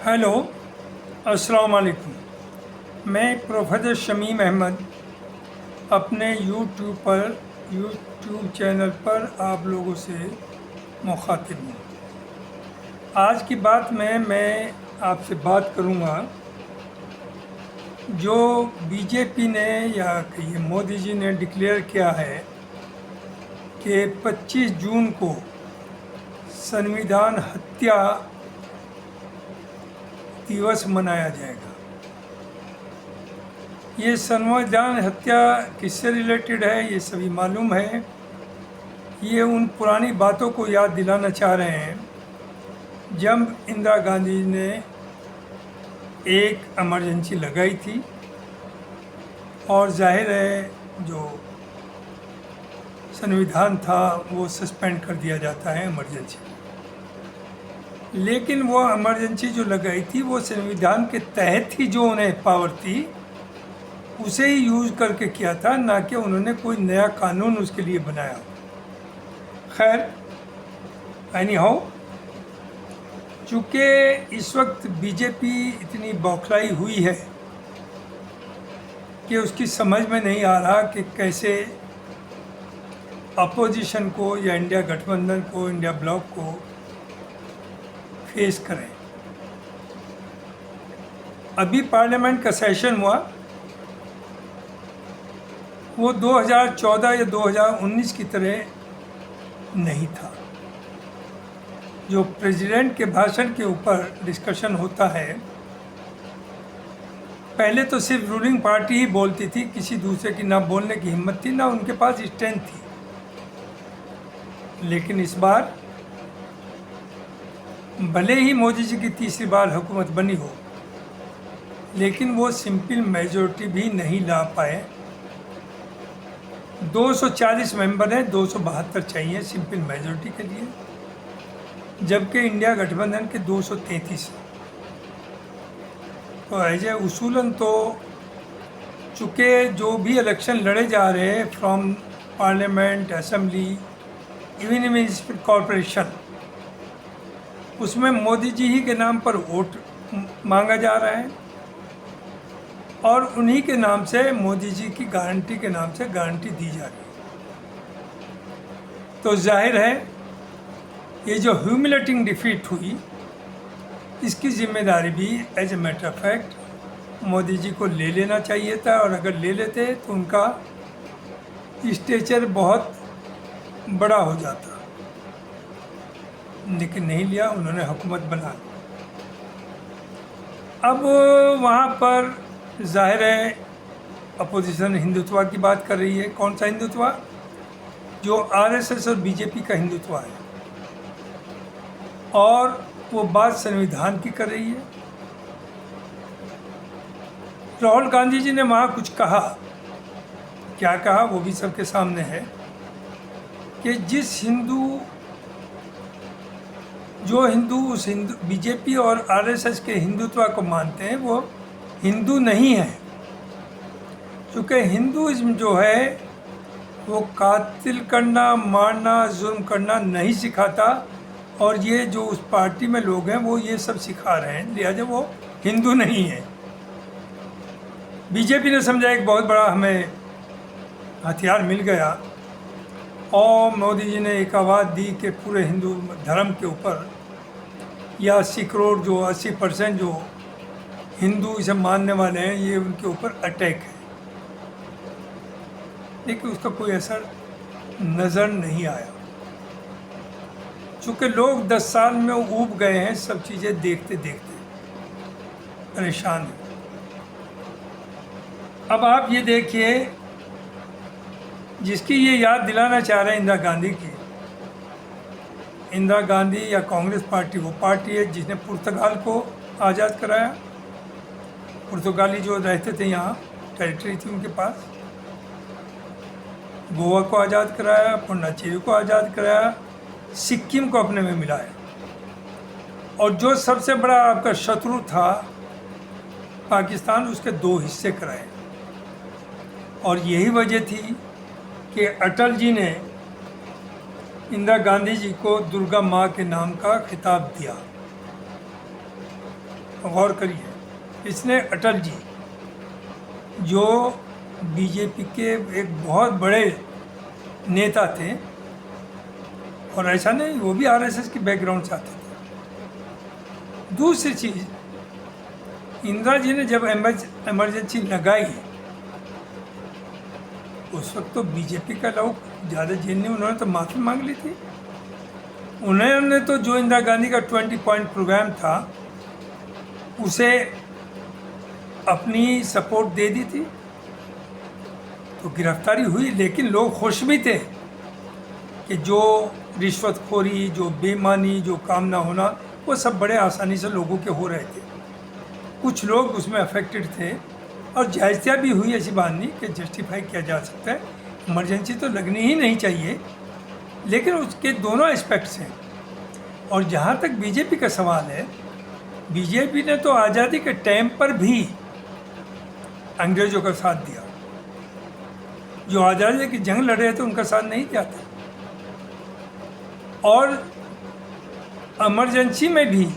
Hello, अस्सलाम वालेकुम। मैं प्रोफेसर शमीम अहमद अपने यूट्यूब चैनल पर आप लोगों से मुखातिब हूँ। आज की बात में मैं आपसे बात करूँगा जो बीजेपी ने या कहिए मोदी जी ने डिक्लेयर किया है कि 25 जून को संविधान हत्या दिवस मनाया जाएगा। ये संविधान हत्या किससे रिलेटेड है ये सभी मालूम है। ये उन पुरानी बातों को याद दिलाना चाह रहे हैं जब इंदिरा गांधी ने एक इमरजेंसी लगाई थी और जाहिर है जो संविधान था वो सस्पेंड कर दिया जाता है इमरजेंसी। लेकिन वो इमरजेंसी जो लगाई थी वो संविधान के तहत ही जो उन्हें पावर थी उसे ही यूज़ करके किया था, ना कि उन्होंने कोई नया कानून उसके लिए बनाया। खैर एनी हाउ, चूँकि इस वक्त बीजेपी इतनी बौखलाई हुई है कि उसकी समझ में नहीं आ रहा कि कैसे अपोजिशन को या इंडिया गठबंधन को, इंडिया ब्लॉक को फेस करें। अभी पार्लियामेंट का सेशन हुआ, वो 2014 या 2019 की तरह नहीं था। जो प्रेसिडेंट के भाषण के ऊपर डिस्कशन होता है, पहले तो सिर्फ रूलिंग पार्टी ही बोलती थी, किसी दूसरे की ना बोलने की हिम्मत थी, ना उनके पास स्ट्रेंथ थी। लेकिन इस बार भले ही मोदी जी की तीसरी बार हुकूमत बनी हो, लेकिन वो सिंपल मेजॉरिटी भी नहीं ला पाए। 240 मेंबर हैं, 272 चाहिए सिंपल मेजॉरिटी के लिए, जबकि इंडिया गठबंधन के 233। तो एज ए उसूलन तो चूँकि जो भी इलेक्शन लड़े जा रहे हैं from parliament, assembly, even municipal corporation, उसमें मोदी जी ही के नाम पर वोट मांगा जा रहा है और उन्हीं के नाम से, मोदी जी की गारंटी के नाम से गारंटी दी जा रही है। तो जाहिर है ये जो ह्यूमिलेटिंग डिफीट हुई, इसकी जिम्मेदारी भी as a matter of fact Modi ji को ले लेना चाहिए था, और अगर ले लेते तो उनका स्टेचर बहुत बड़ा हो जाता। लेकिन नहीं लिया, उन्होंने हुकूमत बना ली। अब वहाँ पर जाहिर है अपोजिशन हिंदुत्व की बात कर रही है। कौन सा हिंदुत्व? जो आरएसएस और बीजेपी का हिंदुत्व है, और वो बात संविधान की कर रही है। राहुल गांधी जी ने वहाँ कुछ कहा, क्या कहा वो भी सबके सामने है, कि जो हिंदू उस बीजेपी और आरएसएस के हिंदुत्व को मानते हैं वो हिंदू नहीं है। क्योंकि हिंदुइज्म जो है वो कातिल करना, मारना, जुल्म करना नहीं सिखाता, और ये जो उस पार्टी में लोग हैं वो ये सब सिखा रहे हैं, लिहाजा वो हिंदू नहीं है। बीजेपी ने समझा एक बहुत बड़ा हमें हथियार मिल गया, और मोदी जी ने एक आवाज़ दी कि पूरे हिंदू धर्म के ऊपर या 80 करोड़ जो 80% जो हिंदू इसे मानने वाले हैं, ये उनके ऊपर अटैक है। लेकिन उसका कोई असर नज़र नहीं आया, चूँकि लोग 10 साल में ऊब गए हैं, सब चीज़ें देखते देखते परेशान हैं। अब आप ये देखिए, जिसकी ये याद दिलाना चाह रहे हैं इंदिरा गांधी की, इंदिरा गांधी या कांग्रेस पार्टी वो पार्टी है जिसने पुर्तगाल को आज़ाद कराया। पुर्तगाली जो रहते थे यहाँ, टेरिटरी थी उनके पास, गोवा को आज़ाद कराया, पुडुचेरी को आज़ाद कराया, सिक्किम को अपने में मिलाया, और जो सबसे बड़ा आपका शत्रु था पाकिस्तान, उसके 2 हिस्से कराए। और यही वजह थी कि अटल जी ने इंदिरा गांधी जी को दुर्गा माँ के नाम का खिताब दिया। गौर करिए, इसने अटल जी जो बीजेपी के एक बहुत बड़े नेता थे, और ऐसा नहीं वो भी आरएसएस की बैकग्राउंड से आते थे। दूसरी चीज़, इंदिरा जी ने जब इमरजेंसी लगाई उस वक्त तो बीजेपी का लोग ज़्यादा जेल नहीं, उन्होंने तो माफ़ी मांग ली थी। उन्होंने तो जो इंदिरा गांधी का 20 पॉइंट प्रोग्राम था उसे अपनी सपोर्ट दे दी थी, तो गिरफ्तारी हुई, लेकिन लोग खुश भी थे कि जो रिश्वतखोरी, जो बेईमानी, जो काम ना होना, वो सब बड़े आसानी से लोगों के हो रहे थे। कुछ लोग उसमें अफेक्टेड थे और जायज़िया भी हुई, ऐसी बात नहीं कि जस्टिफाई किया जा सकता है, इमरजेंसी तो लगनी ही नहीं चाहिए, लेकिन उसके दोनों एस्पेक्ट्स हैं। और जहाँ तक बीजेपी का सवाल है, बीजेपी ने तो आज़ादी के टाइम पर भी अंग्रेज़ों का साथ दिया, जो आज़ादी की जंग लड़ रहे थे उनका साथ नहीं दिया था। और इमरजेंसी में भी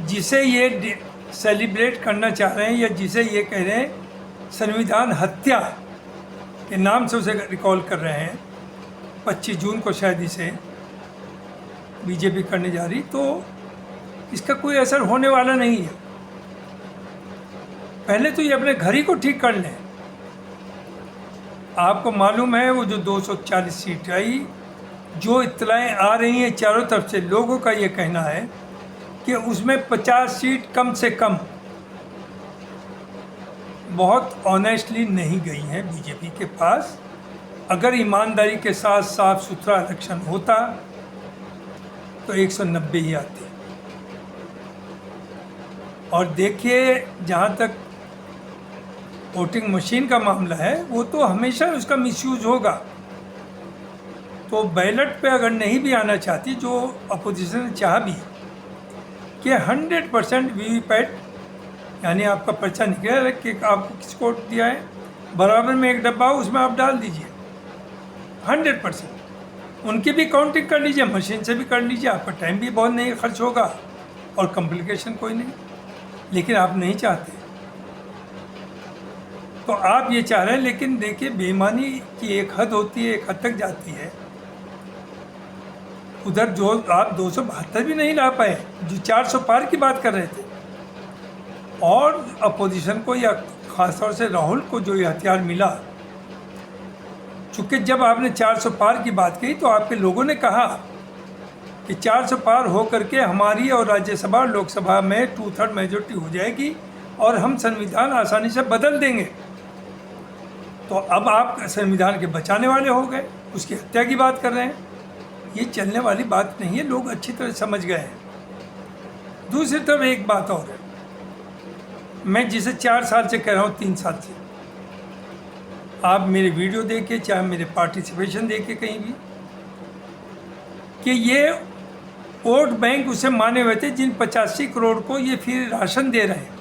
जिसे ये सेलिब्रेट करना चाह रहे हैं या जिसे ये कह रहे हैं संविधान हत्या के नाम से उसे रिकॉल कर रहे हैं, 25 जून को शायद इसे बीजेपी करने जा रही, तो इसका कोई असर होने वाला नहीं है। पहले तो ये अपने घर ही को ठीक कर लें। आपको मालूम है वो जो 240 सीट आई, जो इत्तलाएँ आ रही हैं चारों तरफ से, लोगों का ये कहना है कि उसमें 50 सीट कम से कम बहुत ऑनेस्टली नहीं गई हैं बीजेपी के पास। अगर ईमानदारी के साथ साफ सुथरा इलेक्शन होता तो 190 ही आती। और देखिए, जहाँ तक वोटिंग मशीन का मामला है, वो तो हमेशा उसका मिसयूज होगा। तो बैलेट पे अगर नहीं भी आना चाहती, जो अपोजिशन ने चाहा भी कि 100% वीवीपैट, यानी आपका पर्चा निकले कि आपको किसको वोट दिया है, बराबर में एक डब्बा हो उसमें आप डाल दीजिए 100%। उनकी भी काउंटिंग कर लीजिए, मशीन से भी कर लीजिए, आपका टाइम भी बहुत नहीं खर्च होगा और कॉम्प्लिकेशन कोई नहीं। लेकिन आप नहीं चाहते, तो आप ये चाह रहे हैं। लेकिन देखिए, बेईमानी की एक हद होती है, एक हद तक जाती है। उधर जो आप 272 भी नहीं ला पाए, जो 400 पार की बात कर रहे थे, और अपोजिशन को या ख़ासतौर से राहुल को जो ये हथियार मिला, चूँकि जब आपने 400 पार की बात कही तो आपके लोगों ने कहा कि 400 पार हो करके हमारी और राज्यसभा और लोकसभा में 2/3 मेजोरिटी हो जाएगी और हम संविधान आसानी से बदल देंगे। तो अब आप संविधान के बचाने वाले हो गए, उसकी हत्या की बात कर रहे हैं। ये चलने वाली बात नहीं है, लोग अच्छी तरह समझ गए हैं। दूसरी तरफ एक बात और है, मैं जिसे 4 साल से कह रहा हूँ, 3 साल से, आप मेरे वीडियो देखे चाहे मेरे पार्टिसिपेशन देखे कहीं भी, कि ये वोट बैंक उसे माने हुए थे जिन 85 करोड़ को ये फिर राशन दे रहे हैं।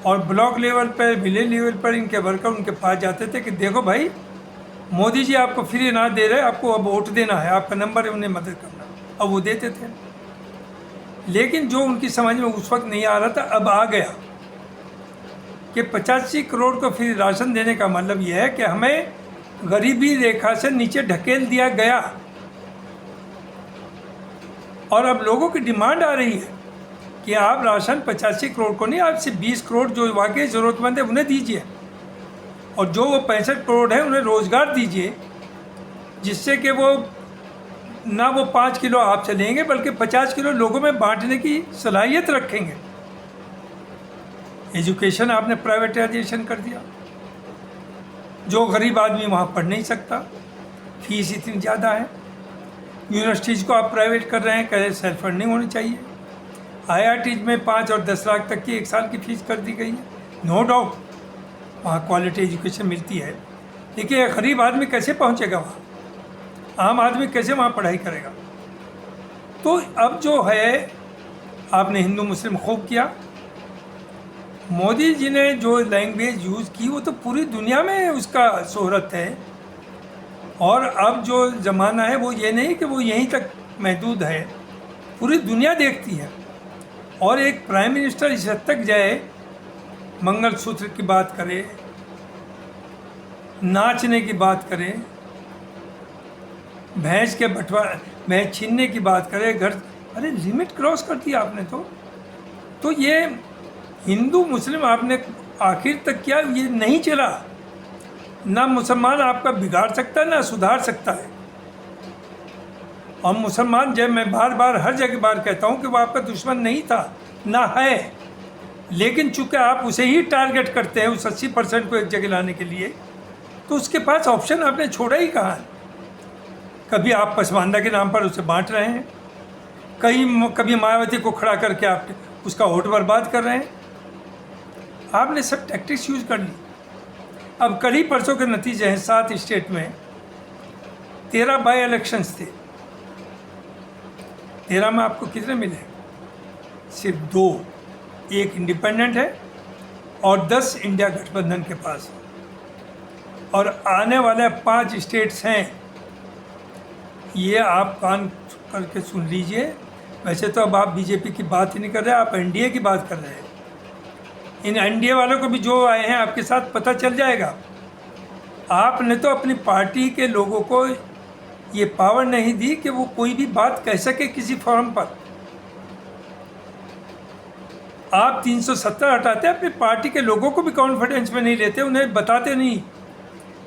और ब्लॉक लेवल पर, विलेज लेवल पर इनके वर्कर उनके पास जाते थे कि देखो भाई, मोदी जी आपको फ्री ना दे रहे, आपको अब वोट देना है, आपका नंबर है, उन्हें मदद करना। अब वो देते थे, लेकिन जो उनकी समझ में उस वक्त नहीं आ रहा था, अब आ गया कि 85 करोड़ को फ्री राशन देने का मतलब यह है कि हमें गरीबी रेखा से नीचे ढकेल दिया गया। और अब लोगों की डिमांड आ रही है कि आप राशन 85 करोड़ को नहीं, आप सिर्फ 20 करोड़ जो वाकई ज़रूरतमंद है उन्हें दीजिए, और जो वो 65 करोड़ है उन्हें रोज़गार दीजिए, जिससे कि वो ना वो 5 किलो आप से लेंगे बल्कि 50 किलो लोगों में बांटने की सलाहियत रखेंगे। एजुकेशन आपने प्राइवेटाइजेशन कर दिया, जो गरीब आदमी वहाँ पढ़ नहीं सकता, फीस इतनी ज़्यादा है। यूनिवर्सिटीज़ को आप प्राइवेट कर रहे हैं, कह रहे सेल्फ फंडिंग होनी चाहिए। IITs में 5 और 10 लाख तक की 1 साल की फ़ीस कर दी गई है। नो डाउट वहाँ क्वालिटी एजुकेशन मिलती है, लेकिन गरीब आदमी कैसे पहुँचेगा वहाँ, आम आदमी कैसे वहाँ पढ़ाई करेगा। तो अब जो है, आपने हिंदू मुस्लिम खूब किया, मोदी जी ने जो लैंग्वेज यूज़ की वो तो पूरी दुनिया में उसका शोहरत है। और अब जो ज़माना है वो ये नहीं कि वो यहीं तक महदूद है, पूरी दुनिया देखती है। और एक प्राइम मिनिस्टर इस हद तक जाए, मंगलसूत्र की बात करे, नाचने की बात करे, भैंस छीनने की बात करे, घर, अरे लिमिट क्रॉस कर दिया आपने तो ये हिंदू मुस्लिम आपने आखिर तक क्या, ये नहीं चला। ना मुसलमान आपका बिगाड़ सकता है ना सुधार सकता है। और मुसलमान, जब मैं बार बार हर जगह बार कहता हूँ कि वो आपका दुश्मन नहीं था ना है, लेकिन चूंकि आप उसे ही टारगेट करते हैं उस 80% को एक जगह लाने के लिए, तो उसके पास ऑप्शन आपने छोड़ा ही कहाँ है। कभी आप पसमानदा के नाम पर उसे बांट रहे हैं, कभी मायावती को खड़ा करके आप उसका वोट बर्बाद कर रहे हैं। आपने सब टैक्टिक्स यूज कर ली। अब कल ही परसों के नतीजे हैं, 7 स्टेट में 13 बाई इलेक्शंस थे। 13 में आपको कितने मिले? सिर्फ 2, एक इंडिपेंडेंट है और 10 इंडिया गठबंधन के पास है। और आने वाले 5 स्टेट्स हैं, ये आप कान करके सुन लीजिए। वैसे तो अब आप बीजेपी की बात ही नहीं कर रहे, आप एनडीए की बात कर रहे हैं। इन एनडीए वालों को भी जो आए हैं आपके साथ पता चल जाएगा। आपने तो अपनी पार्टी के लोगों को ये पावर नहीं दी कि वो कोई भी बात कह सके किसी फोरम पर। आप 370 हटाते, अपनी पार्टी के लोगों को भी कॉन्फिडेंस में नहीं लेते, उन्हें बताते नहीं।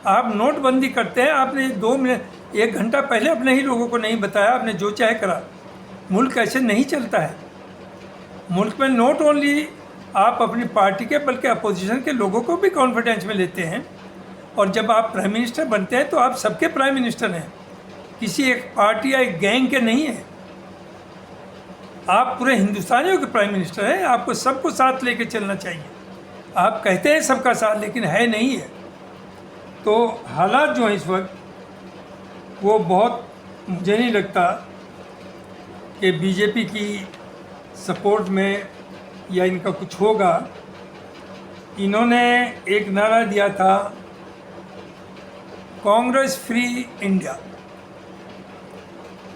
आप नोटबंदी करते हैं, आपने 2 मिनट 1 घंटा पहले अपने ही लोगों को नहीं बताया, आपने जो चाहे करा। मुल्क ऐसे नहीं चलता है। मुल्क में नॉट ओनली आप अपनी पार्टी के बल्कि अपोजिशन के लोगों को भी कॉन्फिडेंस में लेते हैं। और जब आप प्राइम मिनिस्टर बनते हैं तो आप सबके प्राइम मिनिस्टर हैं, किसी एक पार्टी या एक गैंग के नहीं हैं। आप पूरे हिंदुस्तानियों के प्राइम मिनिस्टर हैं। आपको सबको साथ लेके चलना चाहिए। आप कहते हैं सबका साथ, लेकिन है नहीं है। तो हालात जो हैं इस वक्त वो बहुत, मुझे नहीं लगता कि बीजेपी की सपोर्ट में या इनका कुछ होगा। इन्होंने एक नारा दिया था, कांग्रेस फ्री इंडिया।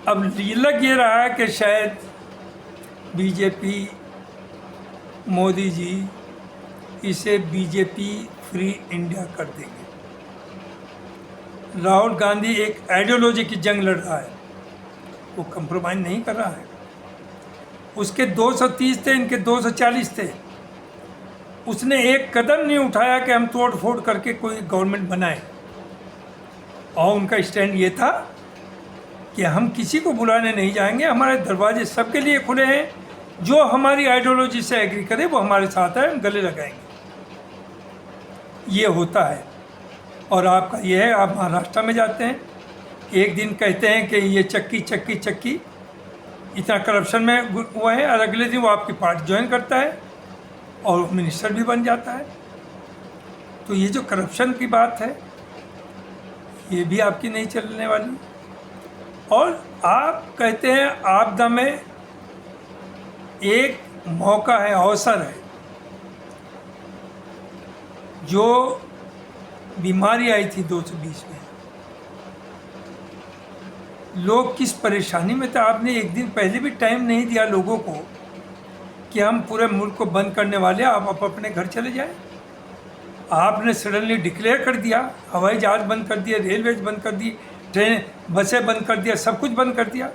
अब लग ये रहा है कि शायद बीजेपी, मोदी जी इसे बीजेपी फ्री इंडिया कर देंगे। राहुल गांधी एक आइडियोलॉजी की जंग लड़ रहा है, वो कंप्रोमाइज़ नहीं कर रहा है। उसके 230 थे, इनके 240 थे। उसने एक कदम नहीं उठाया कि हम तोड़ फोड़ करके कोई गवर्नमेंट बनाए। और उनका स्टैंड ये था कि हम किसी को बुलाने नहीं जाएंगे, हमारे दरवाजे सबके लिए खुले हैं। जो हमारी आइडियोलॉजी से एग्री करे वो हमारे साथ है, हम गले लगाएंगे। ये होता है। और आपका ये है, आप महाराष्ट्र में जाते हैं, एक दिन कहते हैं कि ये चक्की चक्की चक्की, इतना करप्शन में हुआ है, और अगले दिन वो आपकी पार्टी ज्वाइन करता है और मिनिस्टर भी बन जाता है। तो ये जो करप्शन की बात है ये भी आपकी नहीं चलने वाली। और आप कहते हैं आपदा में एक मौका है, अवसर है। जो बीमारी आई थी 220 में, लोग किस परेशानी में थे। आपने एक दिन पहले भी टाइम नहीं दिया लोगों को कि हम पूरे मुल्क को बंद करने वाले, आप अपने घर चले जाएं। आपने सडनली डिक्लेयर कर दिया, हवाई जहाज़ बंद कर दिए, रेलवेज बंद कर दी, ट्रेन बसें बंद कर दिया, सब कुछ बंद कर दिया।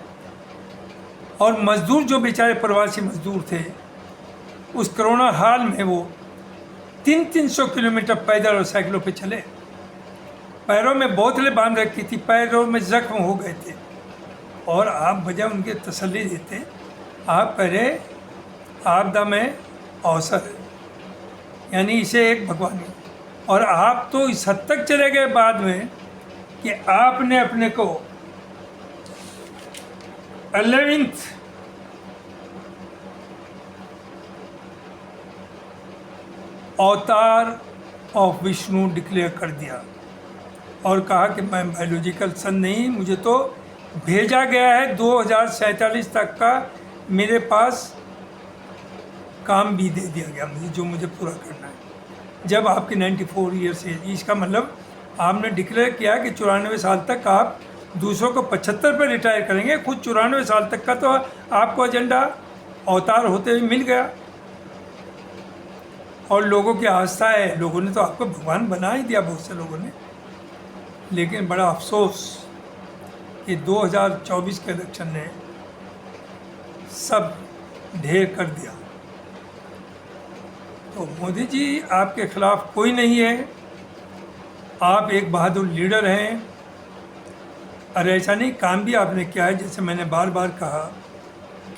और मज़दूर जो बेचारे प्रवासी मज़दूर थे, उस कोरोना हाल में वो 300 किलोमीटर पैदल और साइकिलों पे चले। पैरों में बोतलें बांध रखी थी, पैरों में जख्म हो गए थे। और आप बजाय उनके तसल्ली देते, आप कह रहे आपदा में अवसर है, यानी इसे एक भगवानी। और आप तो इस हद तक चले गए बाद में कि आपने अपने को 11th अवतार ऑफ विष्णु डिक्लेयर कर दिया और कहा कि मैं बायोलॉजिकल सन नहीं, मुझे तो भेजा गया है 2047 तक का, मेरे पास काम भी दे दिया गया मुझे, जो मुझे पूरा करना है। जब आपकी 94 ईयर्स एज, इसका मतलब आपने डिक्लेयर किया कि 94 साल तक आप दूसरों को 75 पर रिटायर करेंगे, खुद 94 साल तक का तो आपको एजेंडा अवतार होते हुए मिल गया। और लोगों की आस्था है, लोगों ने तो आपको भगवान बना ही दिया, बहुत से लोगों ने। लेकिन बड़ा अफसोस कि 2024 के इलेक्शन ने सब ढेर कर दिया। तो मोदी जी, आपके खिलाफ कोई नहीं है, आप एक बहादुर लीडर हैं। और ऐसा नहीं, काम भी आपने किया है। जैसे मैंने बार बार कहा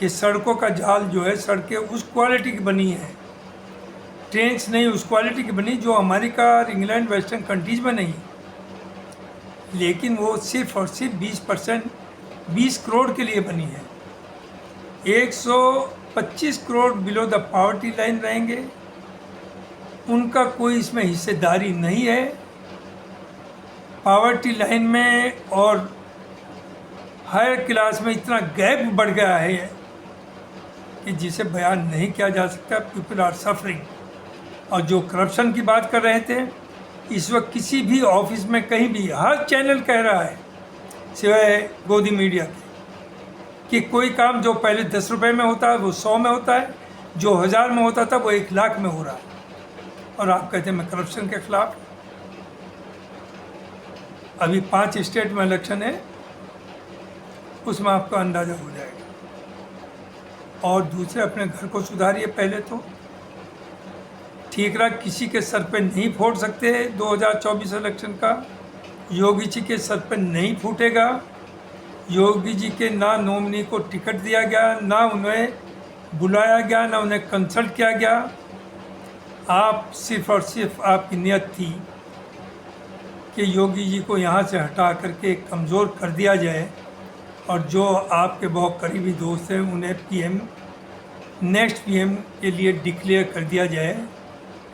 कि सड़कों का जाल जो है, सड़कें उस क्वालिटी की बनी है, ट्रेन्स नहीं उस क्वालिटी की बनी जो अमेरिका और इंग्लैंड वेस्टर्न कंट्रीज में नहीं। लेकिन वो सिर्फ और सिर्फ 20% 20 करोड़ के लिए बनी है। 125 crore below the poverty line रहेंगे, उनका कोई इसमें हिस्सेदारी नहीं है। पॉवर्टी लाइन में और हायर क्लास में इतना गैप बढ़ गया है कि जिसे बयान नहीं किया जा सकता। People are suffering. और जो करप्शन की बात कर रहे थे, इस वक्त किसी भी ऑफिस में कहीं भी हर चैनल कह रहा है, सिवाय गोदी मीडिया के, कि कोई काम जो पहले 10 रुपये में होता है वो 100 में होता है, जो 1000 में होता था वो 1 लाख में हो रहा है। और आप कहते हैं मैं करप्शन के खिलाफ। अभी 5 स्टेट में इलेक्शन है, उसमें आपका अंदाज़ा हो जाएगा। और दूसरे, अपने घर को सुधारिए पहले तो। ठीकरा किसी के सर पे नहीं फोड़ सकते। 2024 इलेक्शन का योगी जी के सर पे नहीं फूटेगा। योगी जी के ना नॉमिनी को टिकट दिया गया, ना उन्हें बुलाया गया, ना उन्हें कंसल्ट किया गया। आप सिर्फ और सिर्फ आपकी नियत थी कि योगी जी को यहाँ से हटा करके कमज़ोर कर दिया जाए, और जो आपके बहुत करीबी दोस्त हैं उन्हें पीएम, नेक्स्ट पीएम के लिए डिक्लेयर कर दिया जाए।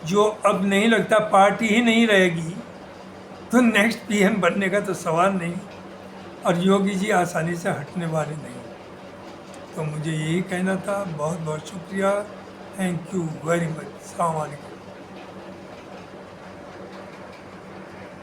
जो अब नहीं लगता पार्टी ही नहीं रहेगी तो नेक्स्ट पीएम बनने का तो सवाल नहीं। और योगी जी आसानी से हटने वाले नहीं। तो मुझे यही कहना था। बहुत बहुत शुक्रिया। Thank you very much. अस्सलाम वालेकुम।